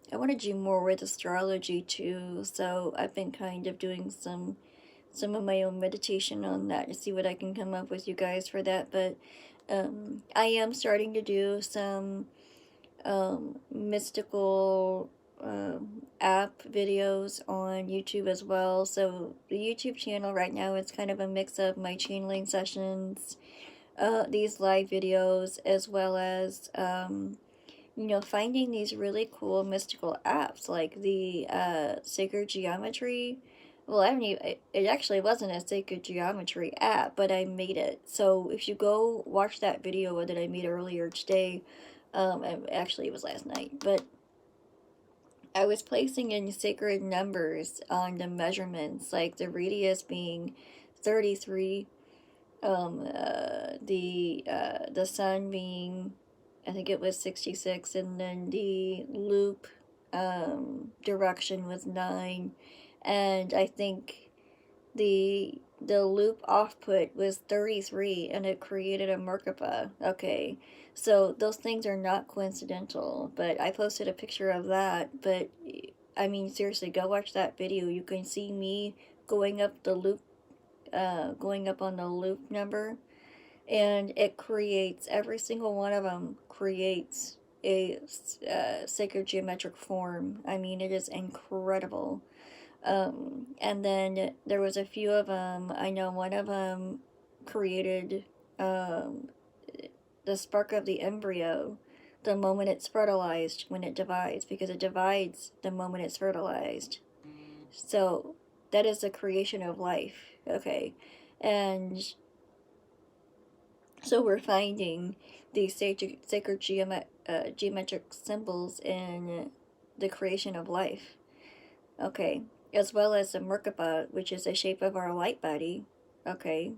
I want to do more with astrology too. So I've been kind of doing some of my own meditation on that to see what I can come up with, you guys, for that. But I am starting to do some mystical app videos on YouTube as well. So the YouTube channel right now is kind of a mix of my channeling sessions, these live videos, as well as finding these really cool mystical apps like the Sacred Geometry. Well, I haven't even, it actually wasn't a Sacred Geometry app, but I made it. So if you go watch that video that I made earlier today, actually it was last night, but I was placing in sacred numbers on the measurements, like the radius being 33, the sun being, I think it was 66, and then the loop direction was 9, and I think the loop offput was 33, and it created a Merkaba. Okay, so those things are not coincidental, but I posted a picture of that. But I mean, seriously, go watch that video. You can see me going up the loop, going up on the loop number, and it creates, every single one of them creates a sacred geometric form. I mean, it is incredible. And then there was a few of them. I know one of them created the spark of the embryo the moment it's fertilized, when it divides, because it divides the moment it's fertilized. So that is the creation of life. Okay. And so we're finding these sacred geometric symbols in the creation of life. Okay. As well as the Merkaba, which is the shape of our light body. Okay.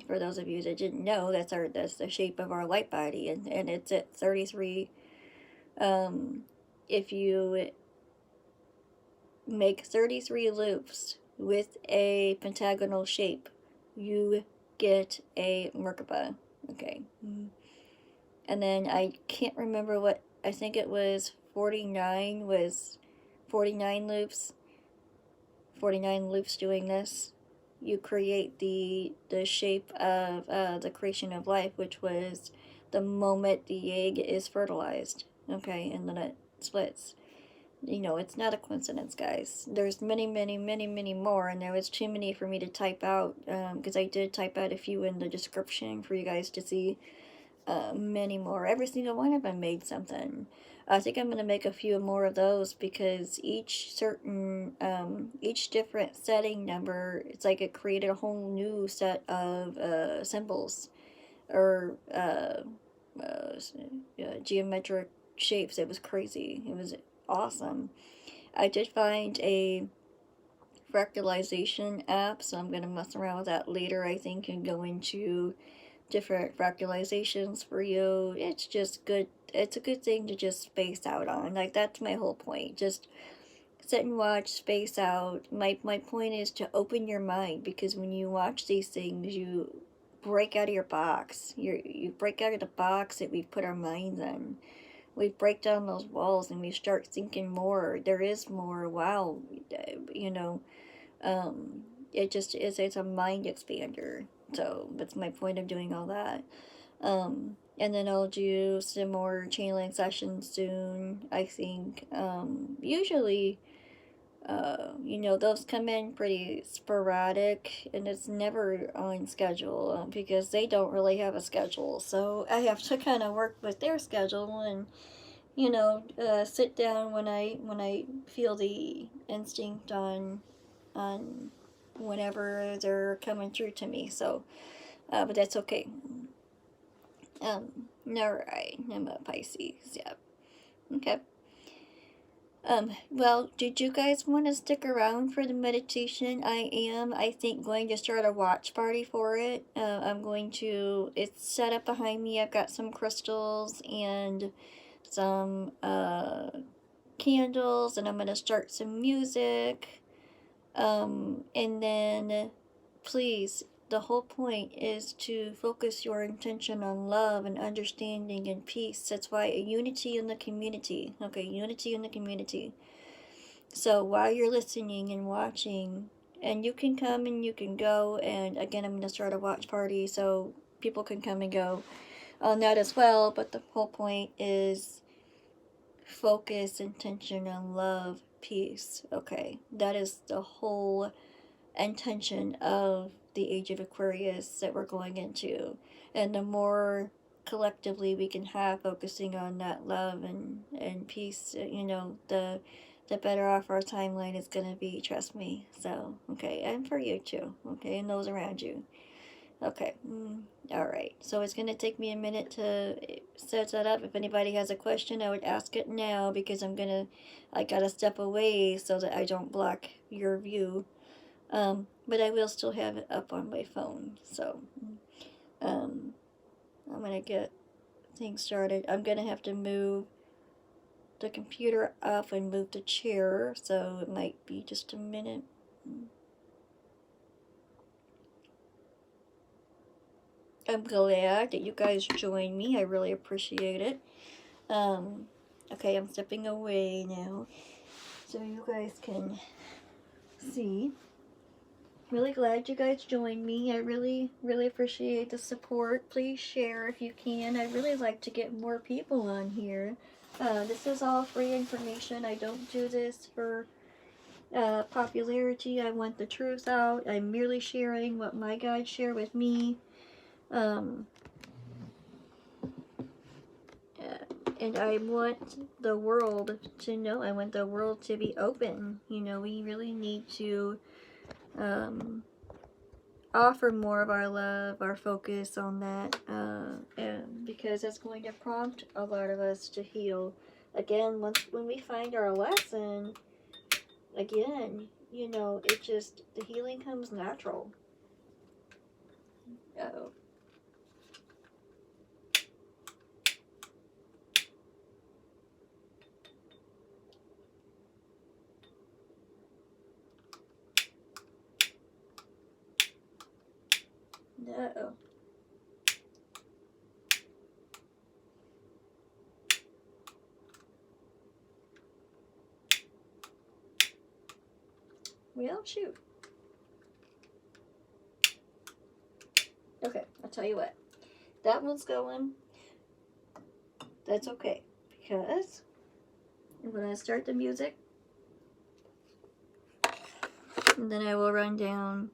For those of you that didn't know, that's the shape of our light body, and it's at 33. If you make 33 loops with a pentagonal shape, you get a Merkaba. Okay. And then I can't remember what, I think it was 49 loops. 49 loops doing this. You create the shape of the creation of life, which was the moment the egg is fertilized. Okay, and then it splits. It's not a coincidence, guys. There's many, many, many, many more, and there was too many for me to type out, because I did type out a few in the description for you guys to see. Many more. Every single one of them made something. I think I'm going to make a few more of those, because each different setting number, it's like it created a whole new set of symbols, or geometric shapes. It was crazy. It was awesome. I did find a fractalization app, so I'm going to mess around with that later, I think, and go into different fractalizations for you. It's just good. It's a good thing to just space out on. Like, that's my whole point. Just sit and watch, space out. My point is to open your mind, because when you watch these things, you break out of your box. You break out of the box that we put our minds in. we break down those walls and we start thinking more. There is more. Wow, you know, it just is. It's a mind expander. So that's my point of doing all that. And then I'll do some more channeling sessions soon. I think usually you know, those come in pretty sporadic and it's never on schedule because they don't really have a schedule. So I have to kind of work with their schedule and, you know, sit down when I feel the instinct on whenever they're coming through to me. So, but that's okay. Alright, I'm a Pisces. Yeah. Okay. Well, did you guys want to stick around for the meditation? I am, I think, going to start a watch party for it. It's set up behind me. I've got some crystals and some, candles, and I'm going to start some music. And then, please, the whole point is to focus your intention on love and understanding and peace. That's why unity in the community. Okay, unity in the community. So while you're listening and watching, and you can come and you can go, and again, I'm going to start a watch party so people can come and go on that as well. But the whole point is focus, intention on love, peace. Okay, that is the whole intention of the age of Aquarius that we're going into. And the more collectively we can have focusing on that love and peace, you know, the better off our timeline is going to be, trust me. So, okay, and for you too, okay, and those around you. Okay, alright, so it's going to take me a minute to set that up. If anybody has a question, I would ask it now because I gotta step away so that I don't block your view. But I will still have it up on my phone. So, I'm gonna get things started. I'm gonna have to move the computer up and move the chair, so it might be just a minute. I'm glad that you guys joined me. I really appreciate it. Okay, I'm stepping away now so you guys can see. Really glad you guys joined me. I really, really appreciate the support. Please share if you can. I really like to get more people on here. This is all free information. I don't do this for popularity. I want the truth out. I'm merely sharing what my guides share with me. And I want the world to know. I want the world to be open. You know, we really need to offer more of our love, our focus on that, and because it's going to prompt a lot of us to heal. Again, when we find our lesson, again, you know, the healing comes natural. Uh-oh. Uh-oh. Well, shoot. Okay, I'll tell you what. That one's going. That's okay. Because when I start the music, and then I will run down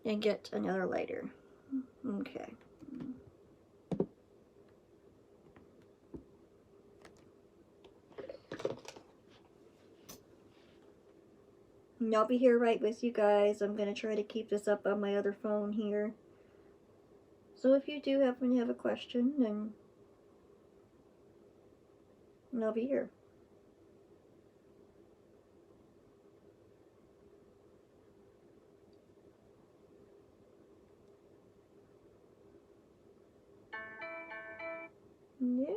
and get another lighter. Okay. And I'll be here right with you guys. I'm going to try to keep this up on my other phone here. So if you do happen to have a question, then I'll be here. Yeah.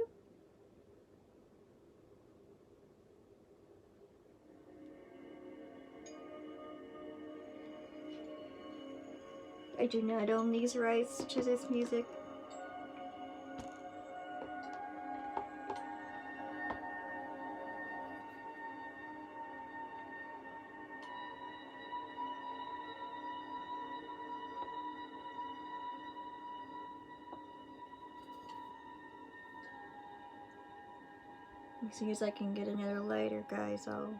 I do not own these rights to this music. As soon as I can get another lighter, guys, I'll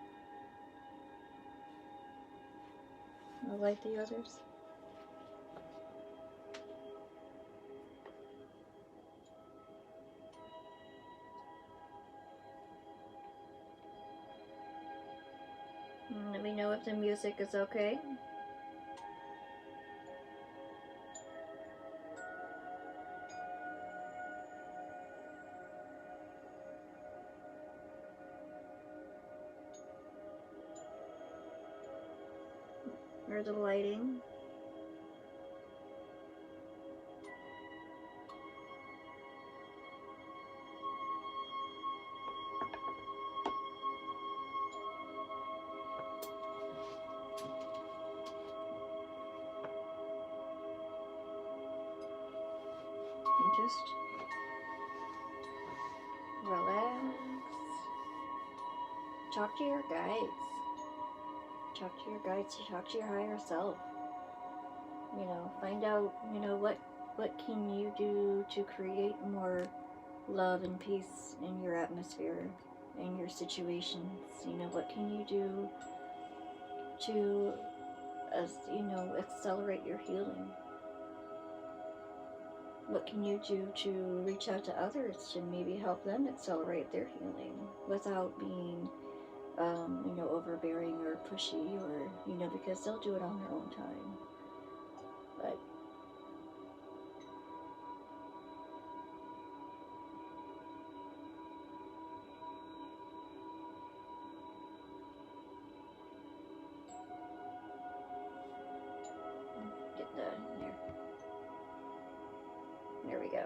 light the others. Let me know if the music is okay. Or the lighting. And just relax. Talk to your guides. Talk to your guides. Talk to your higher self. You know, find out, you know, what can you do to create more love and peace in your atmosphere, in your situations. You know, what can you do to, you know, accelerate your healing? What can you do to reach out to others to maybe help them accelerate their healing without being, you know, overbearing or pushy, or, you know, because they'll do it on their own time. But get the, there we go.